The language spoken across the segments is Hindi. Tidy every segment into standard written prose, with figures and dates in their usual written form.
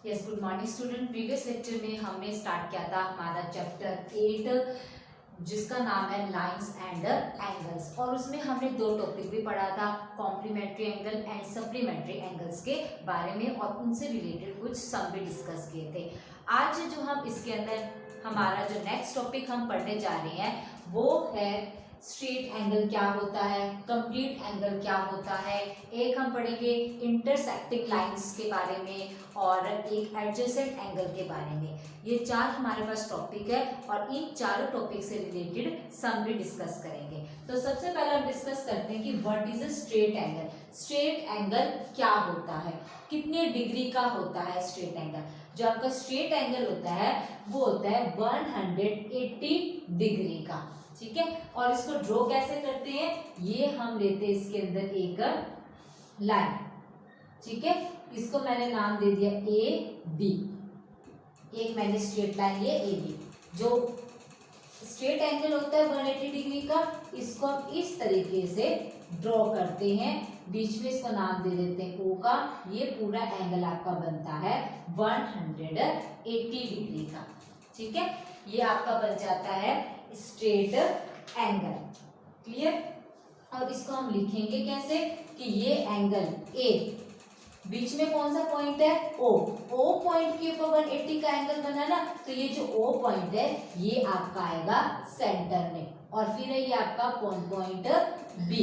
Yes, good morning student. Previous lecture में हमने स्टार्ट किया था हमारा चैप्टर 8 जिसका नाम है लाइंस एंड एंगल्स, और उसमें हमने दो टॉपिक भी पढ़ा था, complementary angle and supplementary angles के बारे में, और उनसे रिलेटेड कुछ सम भी डिस्कस किए थे। आज जो हम इसके अंदर हमारा जो नेक्स्ट टॉपिक हम पढ़ने जा रहे हैं वो है स्ट्रेट एंगल क्या होता है, कंप्लीट एंगल क्या होता है। एक हम पढ़ेंगे इंटरसेक्टिंग लाइंस के बारे में और एक एडजेसेंट एंगल के बारे में। ये चार हमारे पास टॉपिक है और इन चारों टॉपिक से रिलेटेड सम भी डिस्कस करेंगे। तो सबसे पहले हम डिस्कस करते हैं कि what is a straight angle. Straight angle क्या होता है, कितने डिग्री का होता है स्ट्रेट एंगल। जो आपका स्ट्रेट एंगल होता है वो होता है 180 डिग्री का, ठीक है। और इसको ड्रॉ कैसे करते हैं, ये हम लेते हैं इसके अंदर एक लाइन, ठीक है। इसको मैंने नाम दे दिया ए बी, एक मैंने स्ट्रेट लाइन ये ए बी। जो स्ट्रेट एंगल होता है 180 डिग्री का, इसको हम इस तरीके से ड्रॉ करते हैं, बीच में इसको नाम दे देते हैं ओ का। ये पूरा एंगल आपका बनता है 180 डिग्री का, ठीक है। ये आपका बन जाता है स्ट्रेट एंगल, क्लियर। और इसको हम लिखेंगे कैसे कि ये एंगल ए, बीच में कौन सा पॉइंट है ओ, ओ पॉइंट के ऊपर 180 का एंगल बना ना, तो ये जो ओ पॉइंट है ये आपका आएगा सेंटर में, और फिर है ये आपका पॉइंट बी,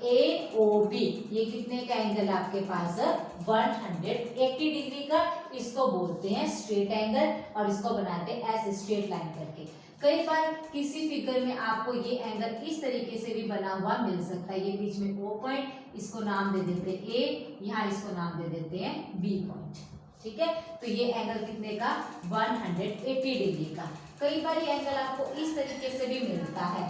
ए ओ बी। ये कितने का एंगल आपके पास 180 डिग्री का, इसको बोलते हैं स्ट्रेट एंगल, और इसको बनाते हैं ऐसे स्ट्रेट लाइन करके। कई बार किसी फिगर में आपको ये एंगल इस तरीके से भी बना हुआ मिल सकता है, ये बीच में ओ पॉइंट, इसको नाम दे देते हैं ए, यहाँ इसको नाम दे देते हैं बी पॉइंट, ठीक है। तो ये एंगल कितने का 180 डिग्री का। कई बार ये एंगल आपको इस तरीके से भी मिलता है,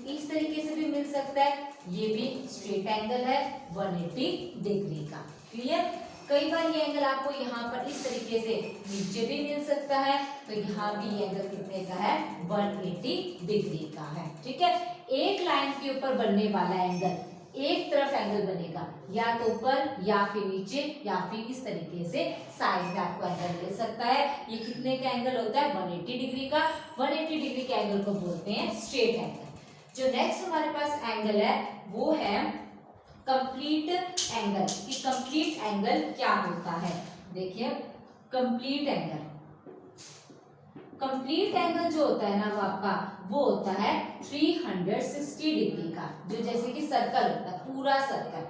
इस तरीके से भी मिल सकता है, ये भी स्ट्रेट एंगल है 180 डिग्री का, क्लियर। कई बार ये एंगल आपको यहाँ पर इस तरीके से नीचे भी मिल सकता है, तो यहाँ भी ये एंगल कितने का है 180 डिग्री का है, ठीक है। एक लाइन के ऊपर बनने वाला एंगल, एक तरफ एंगल बनेगा या तो ऊपर या फिर नीचे या फिर इस तरीके से साइड में आपको एंगल मिल सकता है। ये कितने का एंगल होता है 180 डिग्री का। 180 डिग्री के एंगल को बोलते हैं स्ट्रेट एंगल। जो नेक्स्ट हमारे पास एंगल है वो है कंप्लीट एंगल, कि कंप्लीट एंगल क्या होता है। देखिए कंप्लीट एंगल, कंप्लीट एंगल जो होता है ना वो होता है 360 डिग्री का। जो जैसे कि सर्कल होता है, पूरा सर्कल,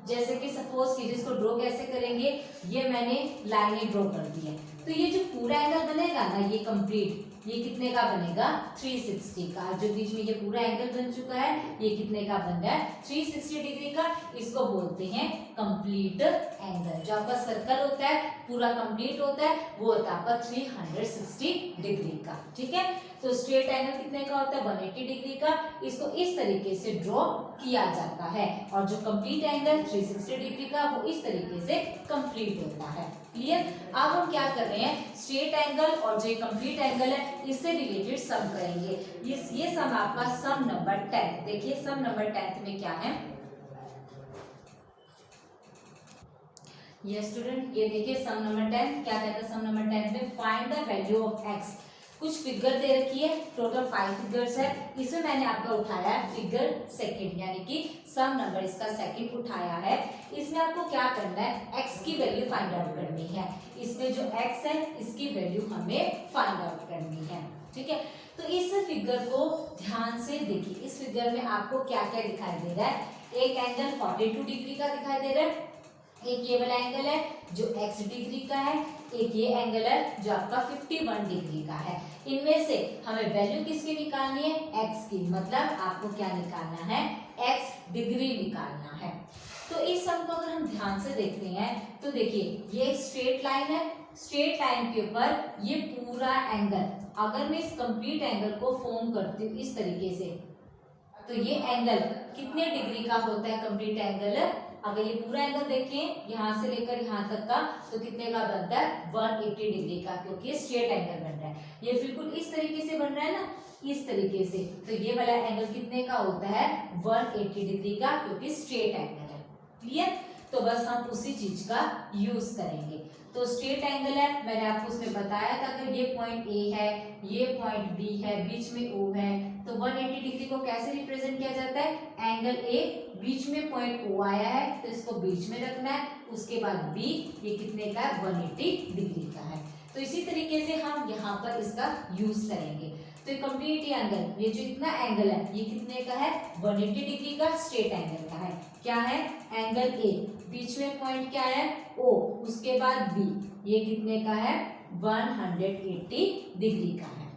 जैसे कि सपोज कीजिए, इसको ड्रॉ कैसे करेंगे, ये मैंने लाइनें ड्रॉ कर दी है, तो ये जो पूरा एंगल बनेगा ना ये कंप्लीट, ये कितने का बनेगा 360 का। जो बीच में ये पूरा एंगल बन चुका है ये कितने का बन रहा है 360 डिग्री का। इसको बोलते हैं कंप्लीट एंगल। जो आपका सर्कल होता है पूरा कंप्लीट होता है वो होता है आपका 360 डिग्री का, ठीक है। तो स्ट्रेट एंगल कितने का होता है 180 डिग्री का। इसको इस तरीके से ड्रॉ किया जाता है, और जो कंप्लीट एंगल 360 डिग्री का वो इस तरीके से कंप्लीट होता है, क्लियर। अब हम क्या कर रहे हैं, स्ट्रेट एंगल और जो कंप्लीट एंगल है इससे रिलेटेड सम करेंगे। ये सम आपका सम नंबर 10। देखिए सम नंबर 10 में क्या है, ये स्टूडेंट ये देखिए सम नंबर 10 क्या कहता है। सम नंबर 10 में find the value of x. कुछ फिगर दे रखी है, टोटल 5 फिगर्स है। इसमें मैंने आपका उठाया है फिगर सेकंड, यानी कि सम नंबर इसका सेकंड उठाया है। इसमें आपको क्या करना है, एक्स की वैल्यू फाइंड आउट करनी है। इसमें जो एक्स है इसकी वैल्यू हमें फाइंड आउट करनी है, ठीक है। तो इस फिगर को ध्यान से देखिए, इस फिगर में आपको क्या क्या दिखाई दे रहा है। एक एंगल 42 डिग्री का दिखाई दे रहा है, एक ये वाला एंगल है जो x डिग्री का है, एक ये एंगल है जो आपका 51 डिग्री का है। इनमें से हमें वैल्यू किसकी निकालनी है, x की, मतलब आपको क्या निकालना है, x डिग्री निकालना है। तो इस सम को अगर हम ध्यान से देखते हैं तो देखिए ये एक स्ट्रेट लाइन है, स्ट्रेट लाइन के ऊपर ये पूरा एंगल, अगर मैं इस कंप्लीट एंगल को फॉर्म करती हूँ इस तरीके से, तो ये एंगल कितने डिग्री का होता है कंप्लीट एंगल। अगर ये पूरा एंगल देखें यहाँ से लेकर यहाँ तक का, तो कितने का बनता है 180 डिग्री का, क्योंकि ये स्ट्रेट एंगल बन रहा है। ये बिल्कुल इस तरीके से बन रहा है ना, इस तरीके से, तो ये वाला एंगल कितने का होता है 180 डिग्री का, क्योंकि स्ट्रेट एंगल है, क्लियर। तो बस हम उसी चीज का यूज करेंगे। तो स्ट्रेट एंगल है, मैंने आपको उसमें बताया था अगर ये पॉइंट ए है, ये पॉइंट बी है, बीच में ओ है, तो 180 डिग्री को कैसे रिप्रेजेंट किया जाता है, एंगल ए, बीच में पॉइंट ओ आया है तो इसको बीच में रखना है, उसके बाद बी, ये कितने का है, 180 डिग्री का है। तो इसी तरीके से हम यहाँ पर इसका यूज करेंगे। तो ये कंप्लीट एंगल, ये जो इतना एंगल है ये कितने का है, 180 डिग्री का स्ट्रेट एंगल का है। क्या है, एंगल ए, बीच में पॉइंट क्या है, ओ, उसके बाद बी, ये कितने का है, 180 डिग्री का है,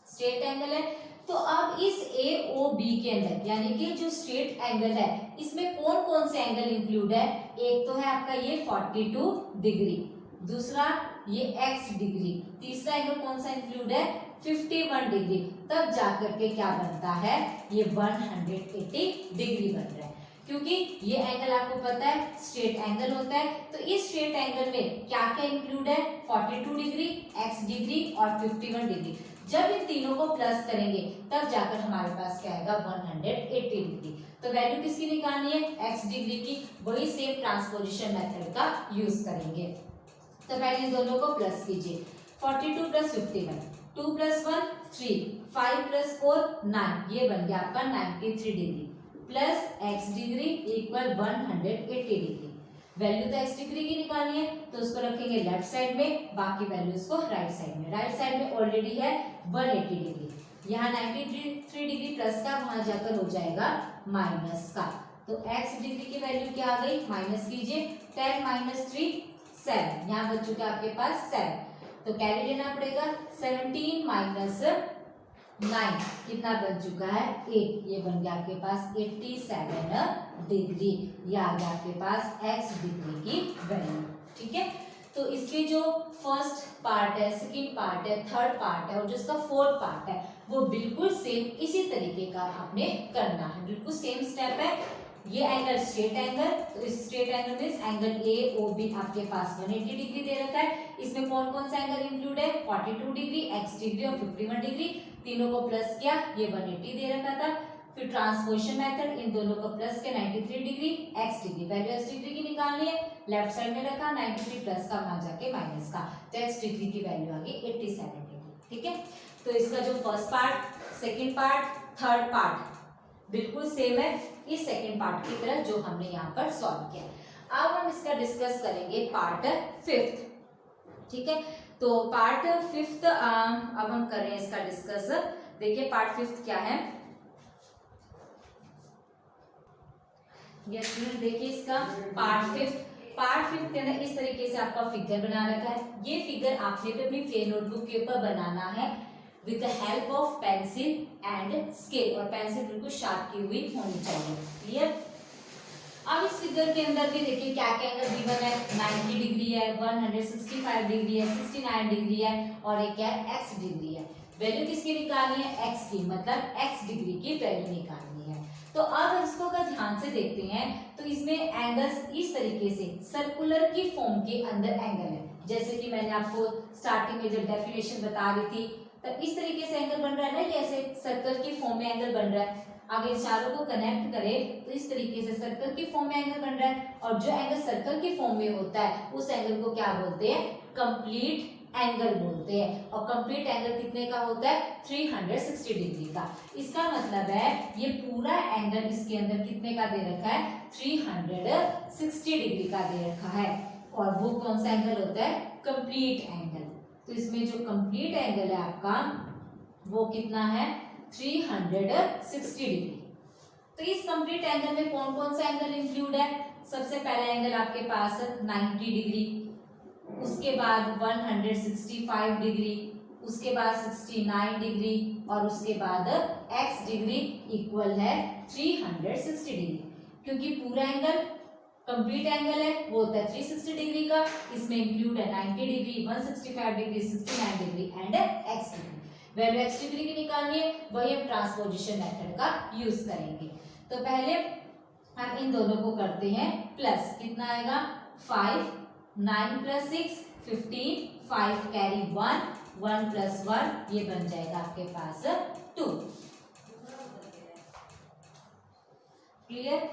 स्ट्रेट एंगल है। तो अब इस ए ओ बी के अंदर यानी कि जो स्ट्रेट एंगल है इसमें कौन कौन से एंगल इंक्लूड है, एक तो है आपका ये 42 डिग्री, दूसरा ये x डिग्री, तीसरा एंगल कौन सा इंक्लूड है, 51 डिग्री, तब जाकर के क्या बनता है, ये 180 डिग्री बन रहा है। क्योंकि ये एंगल आपको पता है स्ट्रेट एंगल होता है, तो इस स्ट्रेट एंगल में क्या क्या इंक्लूड है, 42 डिग्री, x डिग्री और 51 डिग्री। जब इन तीनों को प्लस करेंगे तब जाकर हमारे पास क्या आएगा, 180 डिग्री। तो वैल्यू किसकी निकालनी है, x डिग्री की, वही सेम ट्रांसपोजिशन मेथड का यूज करेंगे। तो पहले इन दोनों को प्लस कीजिए, 42 प्लस 51, 2 प्लस 1 3, 5 प्लस 4 9, ये बन गया आपका 93 degree, plus x degree equal 180 degree. Value तो x डिग्री की निकालनी है तो उसको रखेंगे लेफ्ट साइड में, बाकी वैल्यूज को राइट साइड में। राइट साइड में ऑलरेडी है 180 डिग्री, यहाँ 93 डिग्री प्लस का, वहां जाकर हो जाएगा माइनस का। तो x डिग्री की वैल्यू क्या आ गई, माइनस कीजिए, 10 माइनस 3 7, यहाँ बच चुका आपके पास 7, तो कैरी लेना पड़ेगा, 17 माइनस 9 कितना बन चुका है, 8, ये बन गया आपके पास 87 डिग्री, ये आ गया आपके पास x डिग्री की वैल्यू। ठीक है, तो इसके जो फर्स्ट पार्ट है, सेकंड पार्ट है, थर्ड पार्ट है और जो इसका फोर्थ पार्ट है वो बिल्कुल सेम इसी तरीके का आपने करना है, बिल्कुल सेम स्टेप है। ये एंगल स्ट्रेट एंगल, तो इस straight angle means angle A O B आपके पास 180 डिग्री दे रखा है, इसमें कौन कौन सा एंगल इंक्लूड है, 42 डिग्री, x डिग्री और 51 डिग्री, तीनों को प्लस किया, ये 180 दे रखा था। फिर ट्रांसपोजिशन मेथड, इन दोनों को प्लस किया, 93 degree, x degree, value x degree की निकालनी है, लेफ्ट साइड में रखा, 93 प्लस का वहां जाके माइनस का, तो x डिग्री की वैल्यू आ गई 87 डिग्री। ठीक है, तो इसका जो first part, second part, third part बिल्कुल सेम है इस सेकेंड पार्ट की तरह जो हमने यहाँ पर सॉल्व किया। अब हम इसका डिस्कस करेंगे पार्ट फिफ्थ। ठीक है, तो पार्ट फिफ्थ अब हम करें इसका डिस्कस। देखिए पार्ट फिफ्थ क्या है, यस देखिए इसका पार्ट फिफ्थ के अंदर इस तरीके से आपका फिगर बना रखा है। ये फिगर आपने भी अपनी फेयर नोटबुक के ऊपर बनाना है with the help of pencil and scale, और पेंसिल बिल्कुल शार्प की हुई होनी चाहिए। क्लियर, अब इस फिगर के अंदर भी देखिए क्या क्या एंगल गिवन है, 90 डिग्री है, 165 डिग्री है, 69 डिग्री है और एक क्या है, x डिग्री है। वैल्यू किसकी निकालनी है, x की, मतलब x डिग्री की वैल्यू निकालनी है। तो अब इसको अगर ध्यान से देखते हैं तो इसमें एंगल्स इस तरीके से सर्कुलर की फॉर्म के अंदर एंगल है, जैसे कि मैंने आपको स्टार्टिंग में जब डेफिनेशन बता रही थी तब इस तरीके से एंगल बन रहा है ना, ये ऐसे सर्कल की फॉर्म में एंगल बन रहा है। अगर इन चारों को कनेक्ट करें तो इस तरीके से सर्कल की फॉर्म में एंगल बन रहा है, और जो एंगल सर्कल की फॉर्म में होता है उस एंगल को क्या बोलते हैं, कंप्लीट एंगल बोलते हैं। और कंप्लीट एंगल कितने का होता है, 360 डिग्री का। इसका मतलब है ये पूरा एंगल इसके अंदर कितने का दे रखा है, 360 डिग्री का दे रखा है, और वो कौन सा एंगल होता है, कंप्लीट एंगल। तो इसमें जो कंप्लीट एंगल है आपका वो कितना है, 360 डिग्री। तो इस कंप्लीट एंगल में कौन कौन सा एंगल इंक्लूड है, सबसे पहला एंगल आपके पास 90 डिग्री, उसके बाद 165 डिग्री, उसके बाद 69 डिग्री और उसके बाद x डिग्री इक्वल है 360 डिग्री। क्योंकि पूरा एंगल कंप्लीट एंगल है वो होता है 360 डिग्री का, इसमें इंक्लूड है 90 degree, 165 degree, 69 degree and x degree. Value x degree की निकालनी है, वही हम ट्रांसपोजिशन मेथड का यूज करेंगे। तो पहले हम इन दोनों को करते हैं प्लस, कितना आएगा 5, 9 प्लस 6 15, 5 कैरी 1, 1 प्लस 1 ये बन जाएगा आपके पास 2। Clear,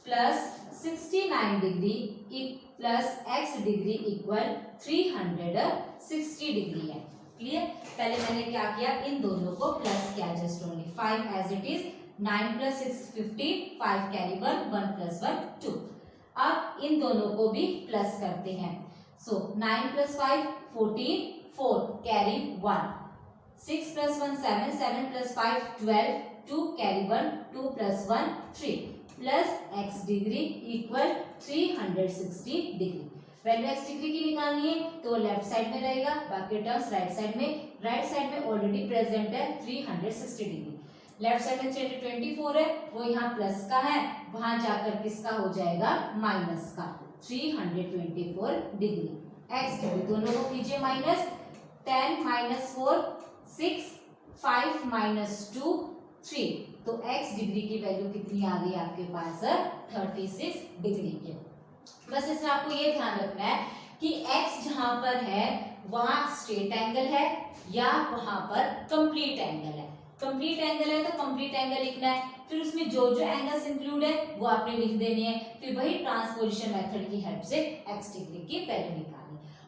plus 69 degree plus x degree equal 360 degree है। क्लियर। पहले मैंने क्या किया, इन दोनों को प्लस किया just only. 5 as it is, 9 plus 6 15, 5 carry 1 plus 1 2। अब इन दोनों को भी प्लस करते हैं। सो 9 plus 5 14, 4 carry 1, 6 plus 1 7, 7 plus 5 12, 2 carry 1, 2 plus 1 3 plus x degree equal 360 degree. Value x degree की निकालनी है तो लेफ्ट साइड में रहेगा, बाकी टर्म्स राइट साइड में। राइट साइड में ऑलरेडी प्रेजेंट है 360 डिग्री। लेफ्ट साइड में 324 है, वो यहाँ प्लस का है, वहां जाकर किसका हो जाएगा, माइनस का। 324 डिग्री। x डिग्री दोनों को कीजिए माइनस। 10 minus 4 6, 5 minus 2 3। तो x डिग्री की वैल्यू कितनी आ गई आपके पास, 36 डिग्री की। बस इसमें आपको ये ध्यान रखना है कि x जहां पर है वहां स्ट्रेट एंगल है या वहां पर कंप्लीट एंगल है। कंप्लीट एंगल है तो कंप्लीट एंगल लिखना है, फिर उसमें जो जो एंगल्स इंक्लूड है वो आपने लिख देने हैं, फिर वही ट्रांसपोजिशन मेथड की हेल्प से x डिग्री की वैल्यू निकालनी।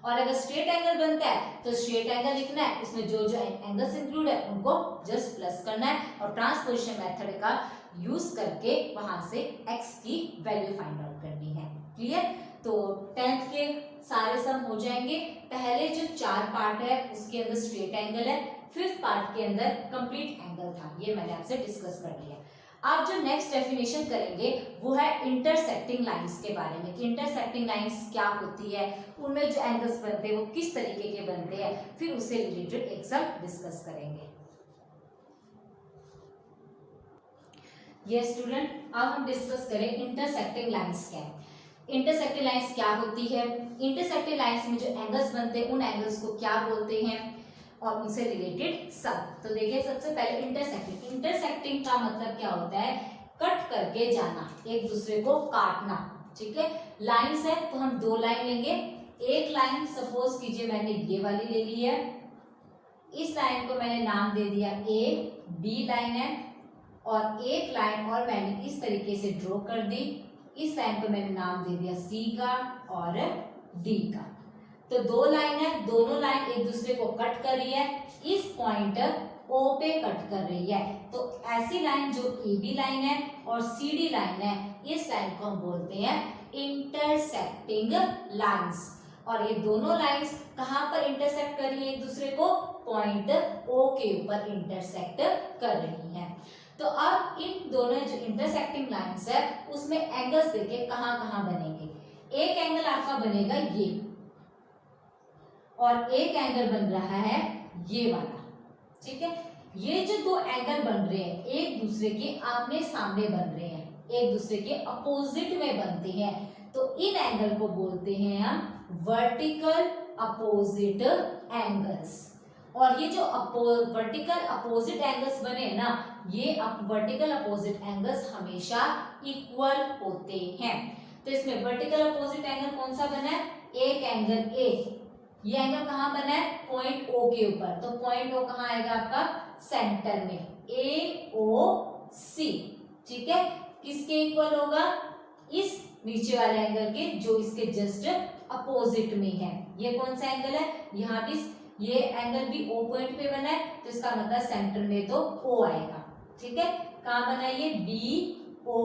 और अगर स्ट्रेट एंगल बनता है तो स्ट्रेट एंगल लिखना है, उसमें जो जो एंगल्स इंक्लूड है उनको जस्ट प्लस करना है और ट्रांसपोजिशन मेथड का यूज करके वहां से x की वैल्यू फाइंड आउट करनी है। क्लियर। तो 10th के सारे सम हो जाएंगे। पहले जो 4 पार्ट है उसके अंदर स्ट्रेट एंगल है, 5th पार्ट के अंदर कंप्लीट एंगल था, ये मैंने आपसे डिस्कस कर लिया। आप जो नेक्स्ट डेफिनेशन करेंगे वो है इंटरसेक्टिंग लाइंस के बारे में, कि इंटरसेक्टिंग लाइंस क्या होती है, उनमें जो एंगल्स बनते हैं वो किस तरीके के बनते हैं, फिर उससे रिलेटेड एक सम डिस्कस करेंगे। ये स्टूडेंट, अब हम डिस्कस करें इंटरसेक्टिंग लाइंस क्या है। इंटरसेक्टिंग लाइंस क्या होती है, इंटरसेक्टिंग लाइंस में जो एंगल्स बनते हैं उन एंगल्स को क्या बोलते हैं और उनसे रिलेटेड सब। तो देखिए सबसे पहले इंटरसेक्टिंग। इंटरसेक्टिंग का मतलब क्या होता है, कट करके जाना, एक दूसरे को काटना। ठीक है। लाइंस है तो हम 2 लाइन लेंगे। एक लाइन सपोज कीजिए मैंने ये वाली ले ली है, इस लाइन को मैंने नाम दे दिया ए, बी लाइन है, और एक लाइन और मैंने इस तरीके से ड्रॉ कर दी, इस लाइन को मैंने नाम दे दिया सी का और डी का। तो 2 लाइन है, दोनों लाइन एक दूसरे को कट कर रही है, इस पॉइंट ओ पे कट कर रही है। तो ऐसी लाइन जो ए बी लाइन है और सी डी लाइन है, इस लाइन को हम बोलते हैं इंटरसेक्टिंग लाइंस। और ये दोनों लाइंस कहां पर इंटरसेक्ट कर रही है एक दूसरे को, पॉइंट ओ के ऊपर इंटरसेक्ट कर रही है। तो अब इन दोनों जो इंटरसेक्टिंग लाइंस है उसमें एंगल्स देखिए कहां कहां बनेंगे। एक एंगल आपका बनेगा ये, और एक एंगल बन रहा है ये वाला। ठीक है। ये जो 2 एंगल बन रहे हैं एक दूसरे के आमने सामने बन रहे हैं, एक दूसरे के अपोजिट में बनते हैं, तो इन एंगल को बोलते हैं हम वर्टिकल अपोजिट एंगल्स। और ये जो वर्टिकल अपोजिट एंगल्स बने ना, ये वर्टिकल अपोजिट एंगल्स हमेशा इक्वल होते हैं। तो इसमें वर्टिकल अपोजिट एंगल कौन सा बना है, एक एंगल ए, ये एंगल कहां बना है, पॉइंट ओ के ऊपर। तो पॉइंट ओ कहां आएगा आपका, सेंटर में, ए ओ सी। ठीक है। किसके इक्वल होगा, इस नीचे वाले एंगल के जो इसके जस्ट अपोजिट में है। ये कौन सा एंगल है, यहाँ भी ये एंगल भी ओ पॉइंट पे बना है, तो इसका मतलब सेंटर में तो ओ आएगा। ठीक है। कहां बना है ये, बी ओ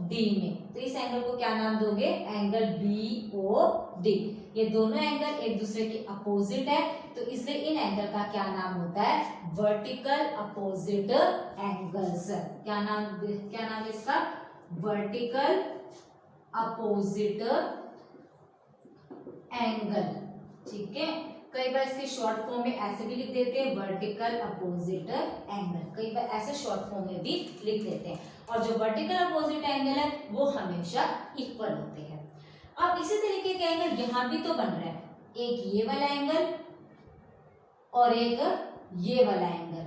डी में, तो इस एंगल को क्या नाम दोगे, एंगल बी ओ डी। ये दोनों एंगल एक दूसरे के अपोजिट है, तो इसलिए इन एंगल का क्या नाम होता है, वर्टिकल अपोजिट एंगल्स। क्या नाम है इसका, वर्टिकल अपोजिट एंगल। ठीक है। कई बार इसके शॉर्ट फॉर्म में ऐसे भी लिख देते हैं, वर्टिकल अपोजिट एंगल, कई बार ऐसे शॉर्ट फॉर्म में भी लिख देते हैं। और जो वर्टिकल अपोजिट एंगल है वो हमेशा इक्वल होते हैं। अब इसी तरीके के एंगल यहां भी तो बन रहा है, एक ये वाला एंगल और एक ये वाला एंगल,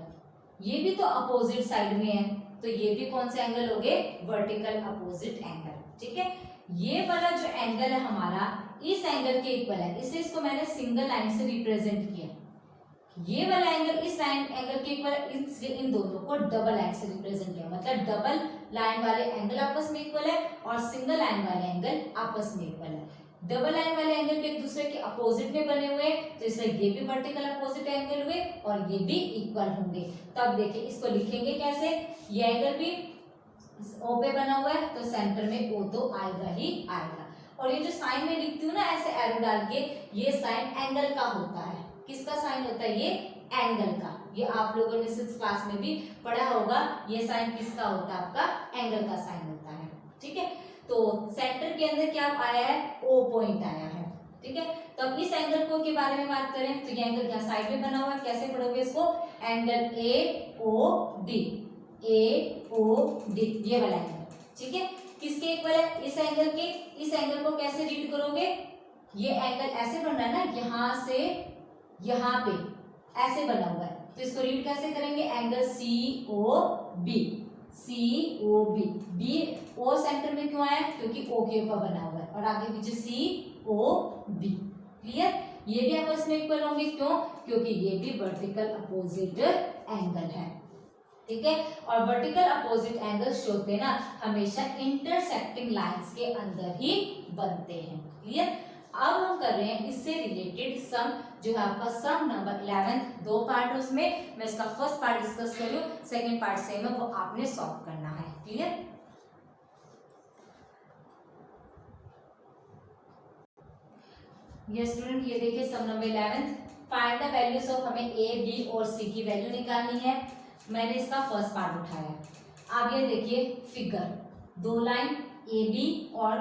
ये भी तो अपोजिट साइड में है, तो ये भी कौन से एंगल हो गए, वर्टिकल अपोजिट एंगल। ठीक है। ये वाला जो एंगल है हमारा इस एंगल के इक्वल है, इसलिए इसको मैंने सिंगल लाइन से रिप्रेजेंट किया। ये वाला एंगल इस लाइन एंगल के इक्वल है, इसलिए इन दोनों को डबल लाइन से रिप्रेजेंट किया, मतलब डबल लाइन वाले एंगल आपस में इक्वल है और सिंगल लाइन वाले एंगल आपस में इक्वल है। डबल लाइन वाले एंगल के एक दूसरे के अपोजिट में बने हुए, तो इसलिए ये भी वर्टिकल अपोजिट एंगल हुए और ये भी इक्वल होंगे। तब देखिए इसको लिखेंगे कैसे, ये एंगल भी ओ पे बना हुआ है तो सेंटर में ओ तो आएगा ही आएगा। और ये जो साइन में लिखती हूँ ना ऐसे एरो डाल के, ये साइन एंगल का होता है। किसका साइन होता है? ये एंगल का। ये आप लोगों ने 6th क्लास में भी पढ़ा होगा। ये साइन किसका होता है? आपका एंगल का साइन होता है। ठीक है, तो सेंटर के अंदर क्या आया है? ओ पॉइंट आया है। ठीक है, तो अब इस एंगल को के बारे में बात करें तो ये एंगल क्या साइड में बना हुआ है, कैसे पढ़ोगे इसको? Angle A O D, A O D, ये वाला एंगल। ठीक है, किसके इक्वल है? इस एंगल के। इस एंगल को कैसे रीड करोगे? ये एंगल ऐसे बन रहा है ना, यहां से यहां पे ऐसे बना हुआ है, तो इसको रीड कैसे करेंगे? Angle C O B, C O B. B O centre में क्यों आया? क्योंकि ओ के ऊपर बना हुआ है और आगे पीछे सी ओ बी। क्लियर? ये भी आपस में इक्वल होंगे, क्यों? क्योंकि ये भी वर्टिकल अपोजिट एंगल है। ठीक है, और वर्टिकल अपोजिट एंगल्स जो होते हैं ना, हमेशा इंटरसेक्टिंग लाइंस के अंदर ही बनते हैं। क्लियर? अब हम कर रहे हैं इससे रिलेटेड सम, जो है आपका सम नंबर 11। 2 पार्ट है उसमें, मैं इसका फर्स्ट पार्ट डिस्कस कर रही हूँ, सेकेंड पार्ट सेम है, वो आपने सॉल्व करना है। क्लियर? ये स्टूडेंट, ये देखिए sum number 11। Find the values of, हमें ए बी और सी की वैल्यू निकालनी है। मैंने इसका फर्स्ट पार्ट उठाया। अब ये देखिए फिगर, 2 लाइन ए बी और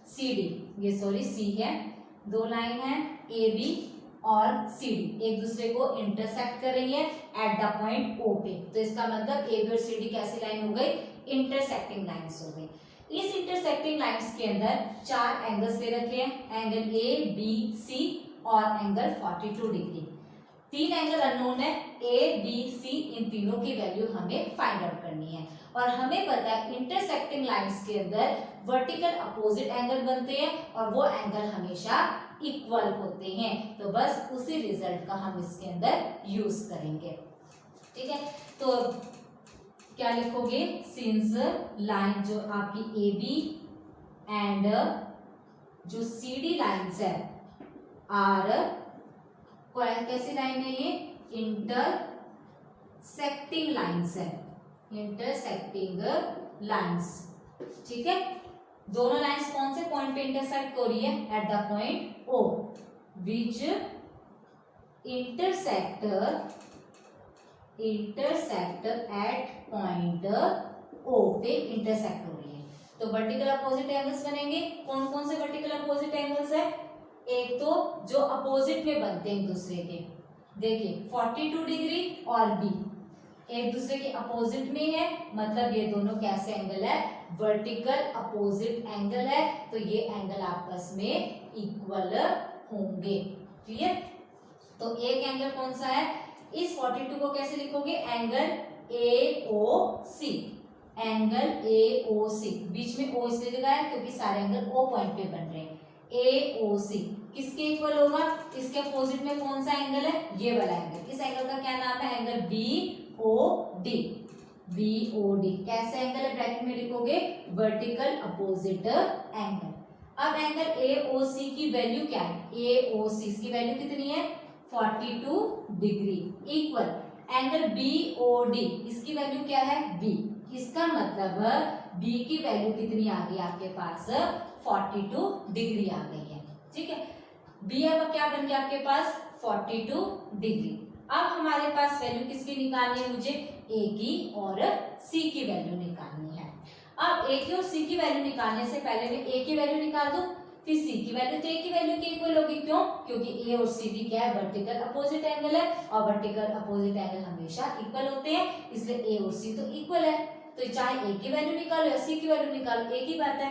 सी डी, ये सॉरी सी है, 2 लाइन है ए बी और सी डी एक दूसरे को इंटरसेक्ट कर रही है एट द पॉइंट ओ पे। तो इसका मतलब ए बी और सी डी कैसी लाइन हो गई? इंटरसेक्टिंग लाइंस हो गई। इस इंटरसेक्टिंग लाइंस के अंदर 4 एंगल्स दे रखे हैं, एंगल ए बी सी और एंगल 42 डिग्री। 3 एंगल अननोन है, ए बी सी, इन तीनों की वैल्यू हमें फाइंड आउट करनी है। और हमें पता है इंटरसेक्टिंग लाइंस के अंदर वर्टिकल अपोजिट एंगल बनते हैं और वो एंगल हमेशा इक्वल होते हैं। तो बस उसी रिजल्ट का हम इसके अंदर यूज करेंगे। ठीक है, तो क्या लिखोगे? सिंस लाइन जो आपकी ए बी एंड जो सी डी लाइन्स है आर, कैसी लाइन है ये? इंटरसेक्टिंग लाइन्स है, इंटरसेक्टिंग लाइन्स। ठीक है, दोनों लाइन्स कौन से पॉइंट पे इंटरसेक्ट हो रही है? At the point O, which intersect at point O पे इंटरसेक्ट हो रही है। तो वर्टिकल अपोजिट एंगल्स बनेंगे। कौन कौन से वर्टिकल अपोजिट एंगल्स है? एक तो जो अपोजिट में बनते हैं एक दूसरे के, देखिए 42 डिग्री और बी एक दूसरे के अपोजिट में है, मतलब ये दोनों कैसे एंगल है? वर्टिकल अपोजिट एंगल है, तो ये एंगल आपस में इक्वल होंगे। क्लियर? तो एक एंगल कौन सा है? इस 42 को कैसे लिखोगे? Angle A O C, angle A O सी। बीच में ओ इसलिए लगाया क्योंकि सारे एंगल ओ पॉइंट पे बन रहे हैं। ए ओ सी किसके इक्वल होगा? इसके अपोजिट में कौन सा एंगल है? ये वाला एंगल। इस एंगल का क्या नाम है? Angle B O D, B O D. कैसे एंगल है? ब्रैकेट में लिखोगे वर्टिकल अपोजिट एंगल। अब एंगल ए ओ सी की वैल्यू क्या है? ए ओ सी इसकी वैल्यू कितनी है? 42 degree equal angle B O D, इसकी वैल्यू क्या है? बी। इसका मतलब बी की वैल्यू कितनी आ गई आपके पास? 42 डिग्री आ गई है। ठीक है, बी अब क्या बन गया आपके पास? 42 डिग्री। अब हमारे पास वैल्यू किसकी निकालनी है? मुझे ए की और सी की वैल्यू निकालनी है। अब ए की और सी की वैल्यू निकालने से पहले मैं ए की वैल्यू निकाल दूं, फिर सी की वैल्यू, तो ए की वैल्यू के इक्वल होगी। क्यों? क्योंकि ए और सी भी क्या है? वर्टिकल अपोजिट एंगल है और वर्टिकल अपोजिट एंगल हमेशा इक्वल होते हैं, इसलिए ए और सी तो इक्वल है। तो चाहे ए की वैल्यू निकालो या सी की वैल्यू निकालो, एक ही बात है।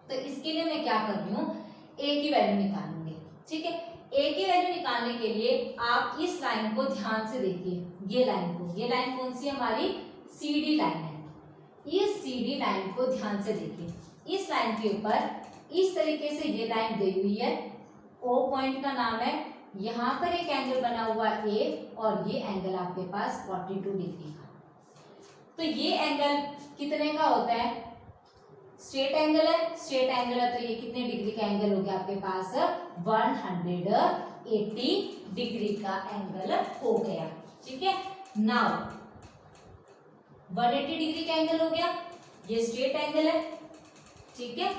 तो इसके लिए मैं क्या कर रही हूँ? ए की वैल्यू निकालूंगी। ठीक है, ए की वैल्यू निकालने के लिए आप इस लाइन को ध्यान से देखिए, ये लाइन को, ये लाइन कौन सी है? हमारी सी डी लाइन है। इस सी डी लाइन को ध्यान से देखिए। इस लाइन के ऊपर इस तरीके से ये लाइन गई हुई है, ओ पॉइंट का नाम है यहाँ पर एक एंगल बना हुआ ए और ये एंगल आपके पास 42 डिग्री का। तो ये एंगल कितने का होता है? स्ट्रेट एंगल है, स्ट्रेट एंगल है तो ये कितने डिग्री का एंगल हो गया आपके पास? 180 डिग्री का एंगल हो गया। ठीक है, नाउ 180 डिग्री का एंगल हो गया, ये स्ट्रेट एंगल है। ठीक है,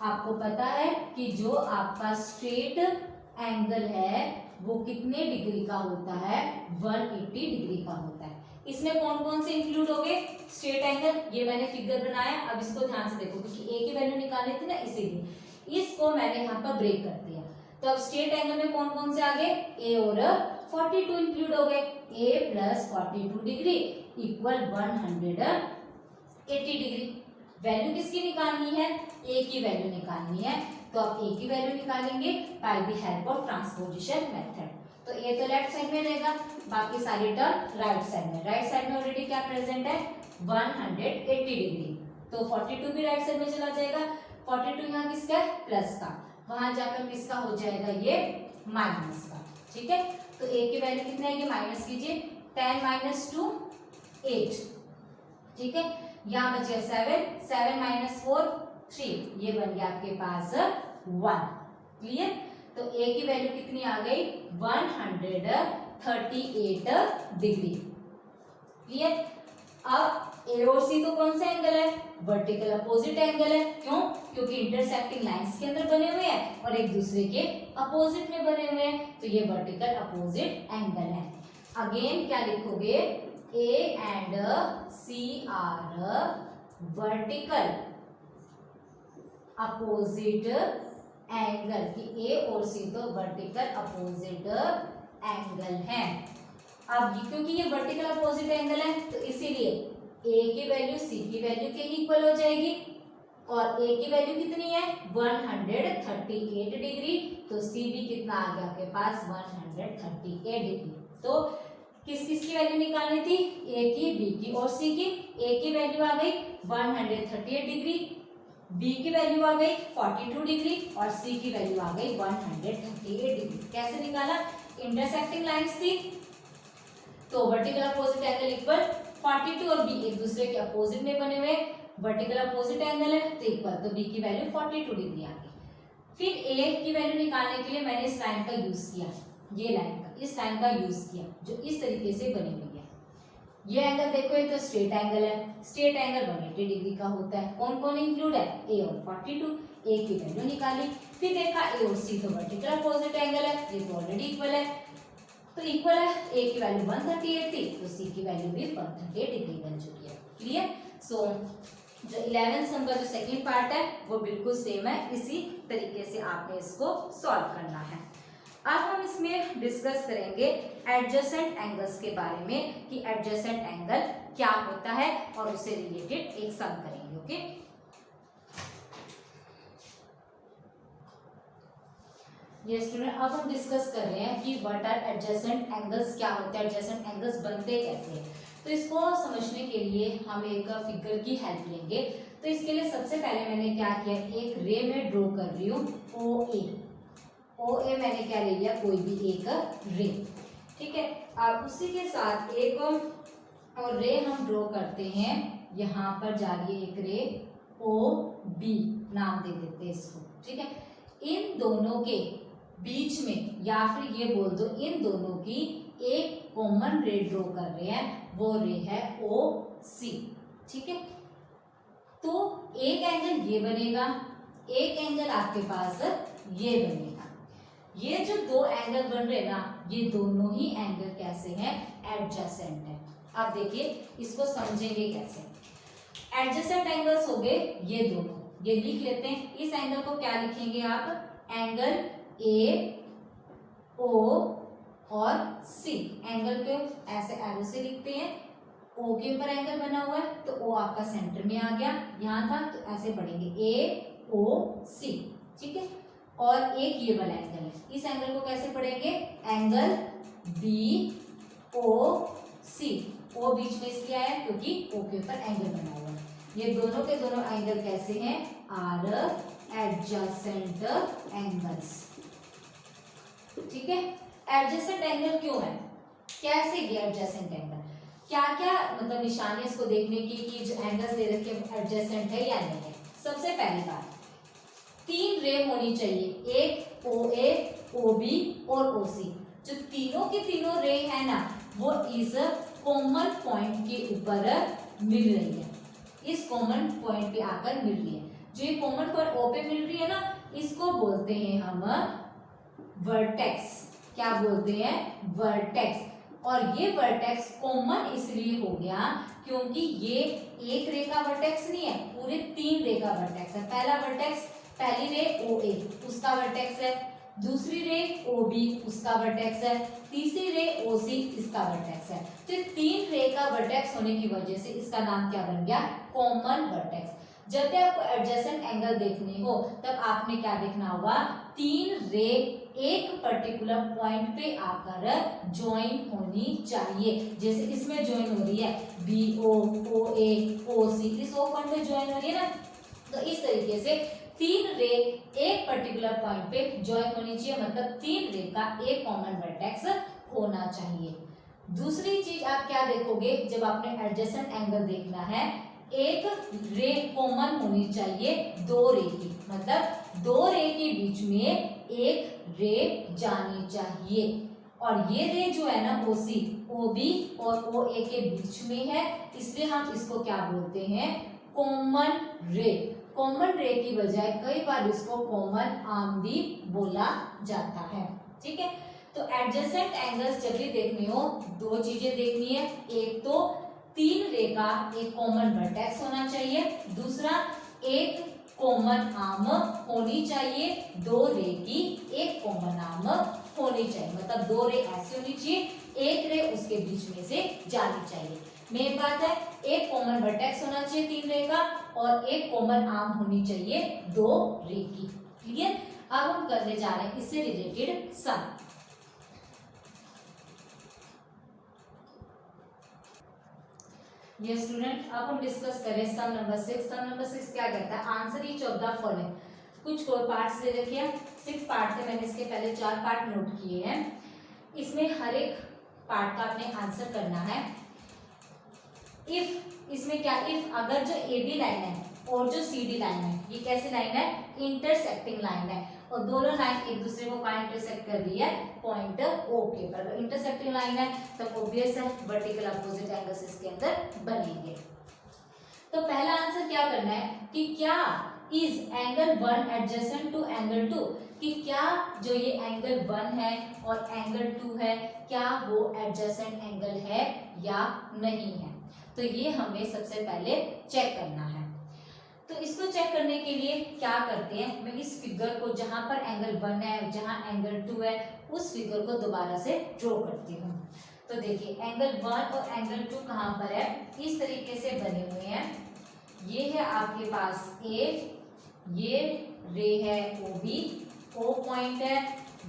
आपको पता है कि जो आपका स्ट्रेट एंगल है वो कितने डिग्री का होता है? 180 डिग्री का होता है। इसमें कौन कौन से इंक्लूड हो गए? स्ट्रेट एंगल, ये मैंने फिगर बनाया, अब इसको ध्यान से देखो क्योंकि ए की वैल्यू निकालनी थी ना, इसीलिए इसको मैंने यहाँ पर ब्रेक कर दिया। तो अब स्ट्रेट एंगल में कौन कौन से आ गए? ए और 42 इंक्लूड हो गए। A plus 42 degree equal 180 degree. Value किसकी निकालनी है? ए की वैल्यू निकालनी है। तो अब ए की वैल्यू निकालेंगे by the help of transposition method. तो ए तो लेफ्ट साइड में रहेगा, बाकी सारी टर्म राइट साइड में। राइट साइड में ऑलरेडी क्या प्रेजेंट है? 180 डिग्री। तो 42 भी राइट साइड में चला जाएगा। 42 यहाँ किसका है? प्लस का, वहां जाकर किसका हो जाएगा? ये माइनस का। ठीक है, तो ए की वैल्यू कितना है? ये माइनस कीजिए, 10 - 2 8। ठीक है, यहाँ बचे 7, 7 - 4 3, ये बन गया आपके पास 1। क्लियर? तो ए की वैल्यू कितनी आ गई? 138 डिग्री। क्लियर? अब ए और सी तो कौन सा एंगल है? वर्टिकल अपोजिट एंगल है। क्यों? क्योंकि इंटरसेक्टिंग लाइंस के अंदर बने हुए हैं और एक दूसरे के अपोजिट में बने हुए हैं, तो ये वर्टिकल अपोजिट एंगल है। अगेन क्या लिखोगे? A and C are vertical opposite angle, कि ए और सी तो वर्टिकल अपोजिट एंगल है। अब क्योंकि ये वर्टिकल अपोजिट एंगल है तो इसीलिए ए की वैल्यू सी की वैल्यू के इक्वल हो जाएगी, और ए की वैल्यू कितनी है? 138 डिग्री। तो सी भी कितना आ गया आपके पास? 138 डिग्री। तो किस किस की वैल्यू निकालनी थी? ए की, बी की और सी की। ए की वैल्यू आ गई 138 डिग्री, बी की वैल्यू आ गई 42 डिग्री और सी की वैल्यू आ गई 138 डिग्री। कैसे निकाला? इंटरसेक्टिंग लाइंस थी तो वर्टिकल अपोजिट एंगल इक्वल 42 और बी एक दूसरे के अपोजिट में बने हुए, वर्टिकल अपोजिट एंगल है तो इक्वल, तो बी की वैल्यू 42 डिग्री आ गई। फिर ए की वैल्यू निकालने के लिए मैंने इस लाइन का यूज किया, ये लाइन का, इस लाइन का यूज किया जो इस तरीके से बनी हुई है। ये एंगल देखो, ये तो स्ट्रेट एंगल है, स्ट्रेट एंगल 180 डिग्री का होता है। कौन कौन इंक्लूड है? ए और 42। ए की वैल्यू निकाली, फिर देखा ए और सी तो वर्टिकल अपोजिट एंगल है, ये तो ऑलरेडी इक्वल है, तो इक्वल है। ए की वैल्यू 138 थी तो सी की वैल्यू भी 138 डिग्री बन चुकी है। क्लियर? सो जो 11th सम का जो सेकंड पार्ट है वो बिल्कुल सेम है, इसी तरीके से आपने इसको सॉल्व करना है। अब हम इसमें डिस्कस करेंगे एडजेसेंट एंगल्स के बारे में कि एडजेसेंट एंगल क्या होता है और उससे रिलेटेड एक सम करेंगे। ओके, ये स्टूडेंट अब हम डिस्कस कर रहे हैं कि व्हाट आर एडजेसेंट एंगल्स, क्या होते हैं एडजेसेंट एंगल्स, बनते कैसे हैं। तो इसको समझने के लिए हम एक फिगर की हेल्प लेंगे। तो इसके लिए सबसे पहले मैंने क्या किया, एक रे में ड्रॉ कर रही हूँ ओ ए मैंने क्या ले लिया, कोई भी एक रे। ठीक है, अब उसी के साथ एक और रे हम ड्रॉ करते हैं, यहाँ पर जा रही है एक रे ओ बी, नाम दे देते हैं इसको। ठीक है, इन दोनों के बीच में या फिर ये बोल दो इन दोनों की एक कॉमन रे ड्रॉ कर रहे हैं, वो रे है ओ सी। ठीक है, तो एक एंगल ये बनेगा, एक एंगल आपके पास ये बनेगा। ये जो दो एंगल बन रहे ना, ये दोनों ही एंगल कैसे हैं, एडजेसेंट है। अब देखिए इसको समझेंगे कैसे। एडजेसेंट एंगल्स हो गए ये दोनों, ये लिख लेते हैं। इस एंगल को क्या लिखेंगे आप, एंगल ए ओ और सी। एंगल को ऐसे एरो से लिखते हैं, ओ के ऊपर एंगल बना हुआ है तो ओ आपका सेंटर में आ गया, यहाँ था तो ऐसे पढ़ेंगे ए ओ सी। ठीक है, और एक ये वाला एंगल है, इस एंगल को कैसे पढ़ेंगे, एंगल बी ओ सी। ओ बीच में इसलिए आया क्योंकि ओ के ऊपर एंगल बना हुआ है। ये दोनों के दोनों एंगल कैसे हैं, आर एडजेसेंट एंगल्स। ठीक ठीक है। एडजेसेंट एंगल क्यों है, कैसे ये एडजेसेंट एंगल, क्या क्या मतलब निशानी इसको देखने की कि जो एंगल्स दे रखे एडजेसेंट है या नहीं है। सबसे पहली बात, 3 रे होनी चाहिए, एक OA, OB और OC। जो तीनों के तीनों रे है ना वो इस कॉमन पॉइंट के ऊपर मिल रही है, इस कॉमन पॉइंट पे आकर मिल रही है। जो ये कॉमन पॉइंट O पे मिल रही है ना इसको बोलते हैं हम वर्टेक्स। क्या बोलते हैं, वर्टेक्स। और ये वर्टेक्स कॉमन इसलिए हो गया क्योंकि ये एक रे का वर्टेक्स नहीं है, पूरे 3 रे का वर्टेक्स है। पहला वर्टेक्स, पहली रे OA उसका वर्टेक्स है, दूसरी रे OB उसका वर्टेक्स है, तीसरी रे OC इसका वर्टेक्स है। तो 3 रे का वर्टेक्स होने की वजह से इसका नाम क्या बन गया, कॉमन वर्टेक्स। जब भी आपको एडजेसेंट एंगल देखने हो तब आपने क्या देखना होगा, 3 रे एक पर्टिकुलर पॉइंट पे आकर ज्वाइन होनी चाहिए। जैसे इसमें ज्वाइन हो रही है BO, OA, OC, इस O पॉइंट पे ज्वाइन हो रही है ना, तो इस तरीके से 3 रे एक पर्टिकुलर पॉइंट पे ज्वाइन होनी चाहिए, मतलब 3 रे का एक कॉमन वर्टेक्स होना चाहिए। दूसरी चीज आप क्या देखोगे जब आपने एडजेसेंट एंगल देखना है, एक रे कॉमन होनी चाहिए 2 रे की, मतलब 2 रे के बीच में एक रे जानी चाहिए। और ये रे जो है ना OC, OB और OA के बीच में है, इसलिए हम इसको क्या बोलते हैं, कॉमन रे। कॉमन रे की बजाय कई बार इसको कॉमन आर्म भी बोला जाता है, ठीक है। तो एडजेसेंट एंगल्स जब भी देखने हो 2 चीजें देखनी है, एक तो 3 रे का एक कॉमन वर्टेक्स होना चाहिए, दूसरा एक कॉमन आर्म होनी चाहिए, 2 रे की एक कॉमन आर्म होनी चाहिए, मतलब 2 रे ऐसी होनी चाहिए, एक रे उसके बीच में से जानी चाहिए। मेन बात है एक कॉमन वर्टेक्स होना चाहिए 3 रे का और एक कॉमन आर्म होनी चाहिए 2 रे की। क्लियर। अब हम करने जा रहे हैं इससे रिलेटेड सम। ये स्टूडेंट अब हम डिस्कस करें सम नंबर 6। सम नंबर 6 क्या कहता है, answer each of the following. कुछ कोर पार्ट्स दे रखे हैं, 6 पार्ट थे, मैंने इसके पहले 4 पार्ट नोट किए हैं। इसमें हर एक पार्ट का आपने आंसर करना है। इफ इसमें क्या, इफ अगर जो AB लाइन है और जो CD लाइन है, ये कैसी लाइन है, इंटरसेक्टिंग लाइन है, और दोनों लाइन एक दूसरे को कहाँ इंटरसेक्ट कर रही है, पॉइंट O के पर। इंटरसेक्टिंग लाइन है तो ऑब्वियस है वर्टिकल अपोजिट एंगल्स इसके अंदर बनेंगे। तो पहला आंसर क्या करना है कि क्या is angle 1 adjacent to angle 2, कि क्या जो ये एंगल 1 है और एंगल 2 है क्या वो एडजेसेंट एंगल है या नहीं है। तो ये हमें सबसे पहले चेक करना है। तो इसको चेक करने के लिए क्या करते हैं, मैं इस फिगर को जहां पर एंगल 1 है जहां एंगल 2 है उस फिगर को दोबारा से ड्रॉ करती हूँ। तो देखिए एंगल 1 और एंगल 2 कहां पर है, इस तरीके से बने हुए हैं। ये है आपके पास A, ये रे है OB, O पॉइंट है,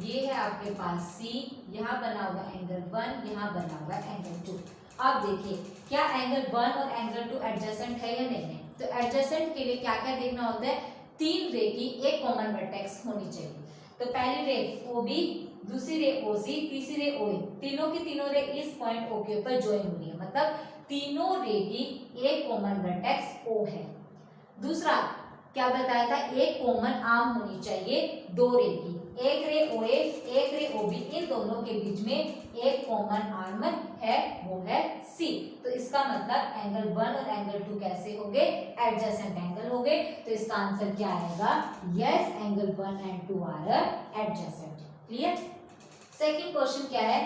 ये है आपके पास C, यहाँ बना हुआ एंगल 1, यहाँ बना हुआ एंगल 2। अब देखिए क्या एंगल 1 और एंगल 2 एडजेसेंट है या नहीं है। तो एडजेसेंट के लिए क्या क्या देखना होता है, 3 रे की एक कॉमन वर्टेक्स होनी चाहिए। तो पहली रे OB, दूसरी रे OC, तीसरी रे OA, तीनों की तीनों रे इस पॉइंट O के ऊपर ज्वाइन हो रही है, मतलब तीनों रे की एक कॉमन वर्टेक्स O है। दूसरा क्या बताया था, एक कॉमन आर्म होनी चाहिए 2 रे की, एक रे OA एक रे OB, इन दोनों के बीच में एक कॉमन आर्म है, वो है C। तो इसका मतलब एंगल 1 और एंगल 2 कैसे हो गए, एडजेसेंट एंगल हो गए। तो इसका आंसर क्या आएगा, yes angle 1 and 2 are adjacent. Clear. Second question क्या है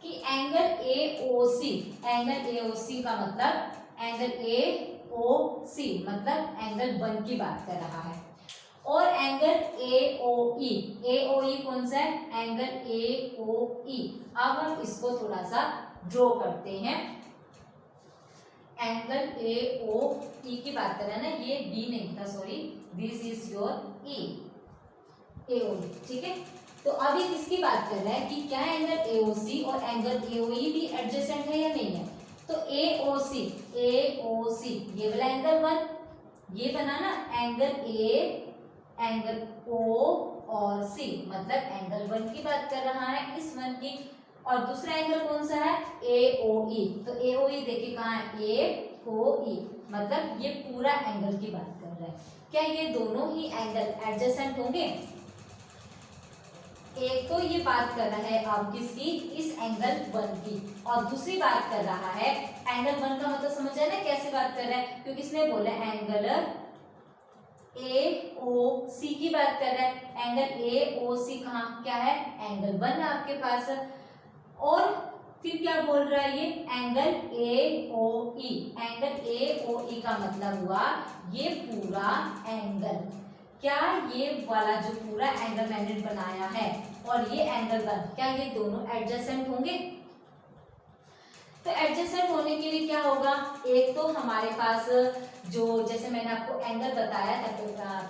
कि एंगल AOC, एंगल AOC का मतलब एंगल AOC मतलब एंगल 1 की बात कर रहा है, और एंगल AOE, AOE कौन सा है, एंगल AOE। अब हम इसको थोड़ा सा ड्रॉ करते हैं। एंगल AOE की बात कर रहे हैं ना, ये B नहीं था, sorry, this is your E, AOE, ठीक है। तो अभी किसकी बात कर रहा है कि क्या एंगल AOC और एंगल AOE भी एडजेसेंट है या नहीं है। तो AOC ये वाला एंगल 1, ये बना ना एंगल A, एंगल O और सी, मतलब एंगल 1 की बात कर रहा है, इस 1 की। और दूसरा एंगल कौन सा है, AOE। तो AOE देखिए कहाँ है, AOE, मतलब ये पूरा एंगल की बात कर रहा है। क्या ये दोनों ही एंगल एडजेसेंट होंगे? एक तो ये बात कर रहा है अब किसकी, इस एंगल 1 की, और दूसरी बात कर रहा है एंगल 1 का मतलब समझ आया ना कैसे बात कर रहा है, क्योंकि इसने बोला एंगल AOC की बात कर रहा है। एंगल AOC कहाँ क्या है, एंगल 1 है आपके पास। और फिर क्या बोल रहा है ये, एंगल AOE। एंगल AOE का मतलब हुआ ये पूरा एंगल, क्या ये वाला जो पूरा एंगल मैंने बनाया है और ये एंगल 1, क्या ये दोनों एडजेसेंट होंगे? तो एडजेसेंट होने के लिए क्या होगा, एक तो हमारे पास जो जैसे मैंने आपको एंगल बताया था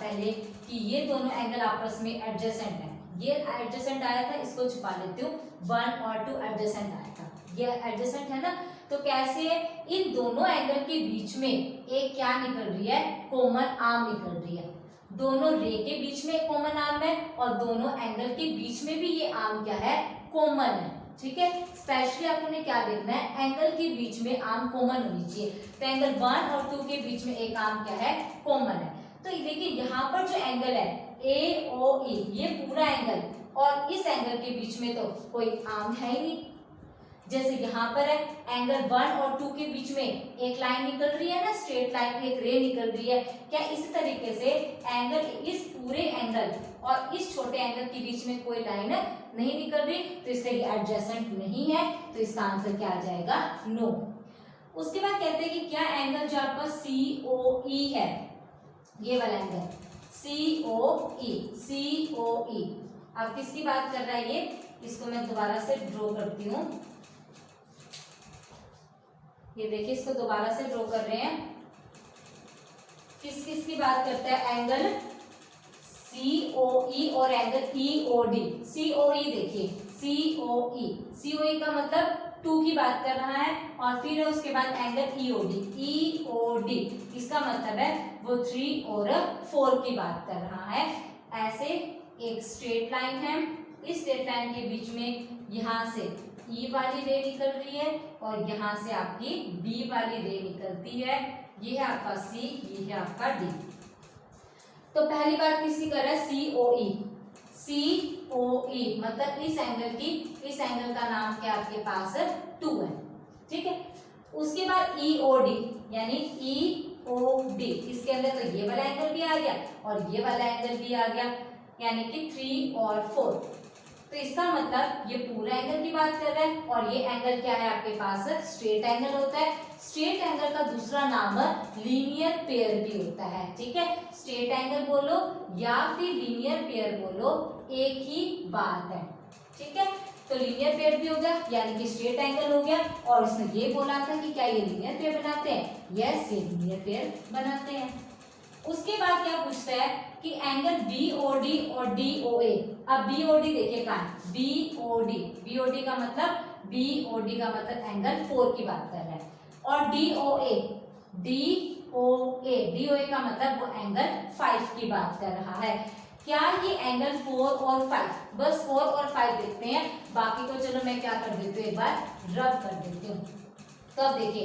पहले कि ये दोनों एंगल आपस में एडजेसेंट है, ये एडजेसेंट आया था, इसको छुपा लेती हूँ, 1 और 2 एडजेसेंट आया था, ये एडजेसेंट है ना। तो कैसे, इन दोनों एंगल के बीच में एक क्या निकल रही है, कॉमन आर्म निकल रही है। दोनों रे के बीच में कॉमन आर्म है और दोनों एंगल के बीच में भी ये आर्म क्या है, कॉमन है। ठीक है, स्पेशली आपने क्या देखना है, एंगल के बीच में आर्म कॉमन होनी चाहिए। तो एंगल 1 और 2 के बीच में एक आर्म क्या है, कॉमन है। तो देखिए यहाँ पर जो एंगल है AOE, ये पूरा एंगल, और इस एंगल के बीच में तो कोई आर्म है ही नहीं। जैसे यहाँ पर है एंगल 1 और 2 के बीच में एक लाइन निकल रही है ना, स्ट्रेट लाइन, एक रे निकल रही है। क्या इसी तरीके से एंगल, इस पूरे एंगल और इस छोटे एंगल के बीच में कोई लाइन नहीं निकल रही, तो इसलिए एडजेसेंट नहीं है। तो इसका आंसर क्या आ जाएगा, नो। उसके बाद कहते हैं कि क्या एंगल जो आपका COE है, ये वाला एंगल COE अब किसकी बात कर रहा है ये, इसको मैं दोबारा से ड्रॉ करती हूँ। ये देखिए इसको दोबारा से ड्रॉ कर रहे हैं, किस किस की बात करता है, एंगल COE और एंगल EOD। COE देखिए, COE का मतलब 2 की बात कर रहा है, और फिर उसके बाद एंगल EOD इसका मतलब है वो 3 और 4 की बात कर रहा है। ऐसे एक स्ट्रेट लाइन है, इस स्ट्रेट लाइन के बीच में यहाँ से E वाली रे निकल रही है और यहाँ से आपकी B वाली रे निकलती है। ये है आपका C, ये है आपका D। तो पहली बात किसकी कर रहा है, COE मतलब इस एंगल का नाम क्या आपके पास 2 है। ठीक है, उसके बाद EOD यानी EOD, इसके अंदर तो ये वाला एंगल भी आ गया और ये वाला एंगल भी आ गया, यानी कि 3 और 4। तो इसका मतलब ये पूरा एंगल की बात कर रहा है, और ये एंगल क्या है आपके पास, स्ट्रेट एंगल होता है। स्ट्रेट एंगल का दूसरा नाम लीनियर पेयर भी होता है। ठीक है, स्ट्रेट एंगल बोलो या फिर लीनियर पेयर बोलो, एक ही बात है। ठीक है, तो लीनियर पेयर भी हो गया, यानी कि स्ट्रेट एंगल हो गया। और इसमें ये बोला था कि क्या ये लीनियर पेयर बनाते हैं, यस ये लीनियर पेयर बनाते हैं। उसके बाद क्या पूछता है कि एंगल BOD और DOA। अब BOD देखिए कहाँ है, BOD का मतलब एंगल 4 की बात कर रहा है, और DOA का मतलब वो एंगल 5 की बात कर रहा है। क्या ये एंगल 4 और 5, बस 4 और 5 देखते हैं, बाकी को चलो मैं क्या कर देती हूँ, एक बार रब कर देती हूँ। तो अब देखिए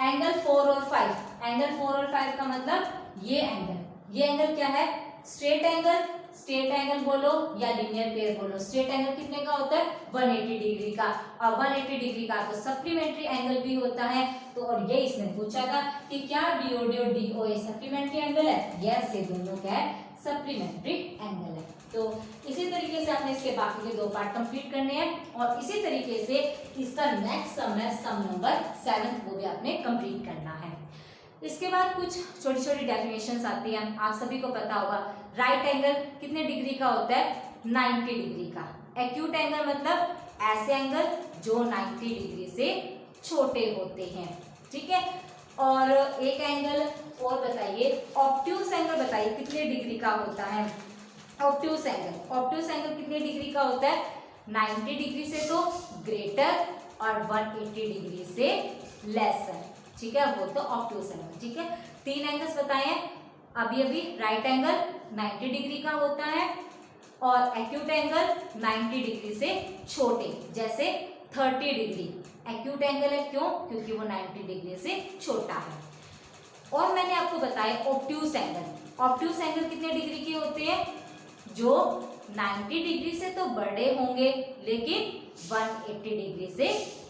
एंगल 4 और 5 का मतलब ये एंगल क्या है, स्ट्रेट एंगल बोलो या लीनियर पेयर बोलो। स्ट्रेट एंगल कितने का होता है, 180 डिग्री का, और 180 डिग्री का तो सप्लीमेंट्री एंगल भी होता है। तो और ये इसने पूछा था कि क्या BOD और DOA सप्लीमेंट्री एंगल है, यस ये दोनों क्या है, सप्लीमेंट्री एंगल है। तो इसी तरीके से आपने इसके बाकी के 2 पार्ट कंप्लीट करने हैं, और इसी तरीके से इसका नेक्स्ट सम है सम नंबर 7, वो भी आपने कंप्लीट करना है। इसके बाद कुछ छोटी छोटी डेफिनेशंस आती हैं, आप सभी को पता होगा। राइट एंगल कितने डिग्री का होता है, 90 डिग्री का। एक्यूट एंगल मतलब ऐसे एंगल जो 90 डिग्री से छोटे होते हैं। ठीक है, और एक एंगल और बताइए, ऑब्ट्यूस एंगल बताइए कितने डिग्री का होता है। ऑब्ट्यूस एंगल कितने डिग्री का होता है, 90 डिग्री से तो ग्रेटर और 180 डिग्री से लेसर। ठीक है, वो तो ऑब्ट्यूस एंगल। ठीक है, 3 एंगल्स बताए हैं अभी राइट एंगल 90 डिग्री का होता है, और एक्यूट एंगल 90 डिग्री से छोटे, जैसे 30 डिग्री एक्यूट एंगल है, क्यों? क्योंकि वो 90 डिग्री से छोटा है। और मैंने आपको बताया ऑब्ट्यूस एंगल। ऑब्ट्यूस एंगल कितने डिग्री के होते हैं? जो 90 डिग्री से तो बड़े होंगे लेकिन 180 डिग्री से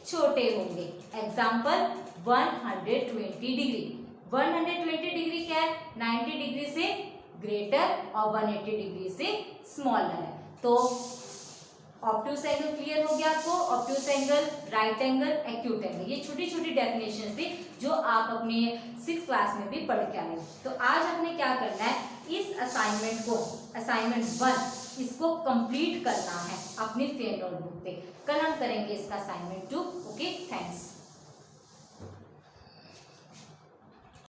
छोटे होंगे। Example 120 degree. 120 डिग्री क्या है? 90 डिग्री से ग्रेटर और 180 डिग्री से स्मॉलर है। तो ऑब्ट्यूस एंगल क्लियर हो गया आपको? Obtuse angle, right angle, acute angle, ये छोटी छोटी डेफिनेशन थी जो आप अपने 6th क्लास में भी पढ़ के आए। तो आज हमने क्या करना है, इस असाइनमेंट को, असाइनमेंट 1 इसको कंप्लीट करना है अपनी फेयर नोटबुक पे। कल हम करेंगे इसका असाइनमेंट 2। Okay, thanks.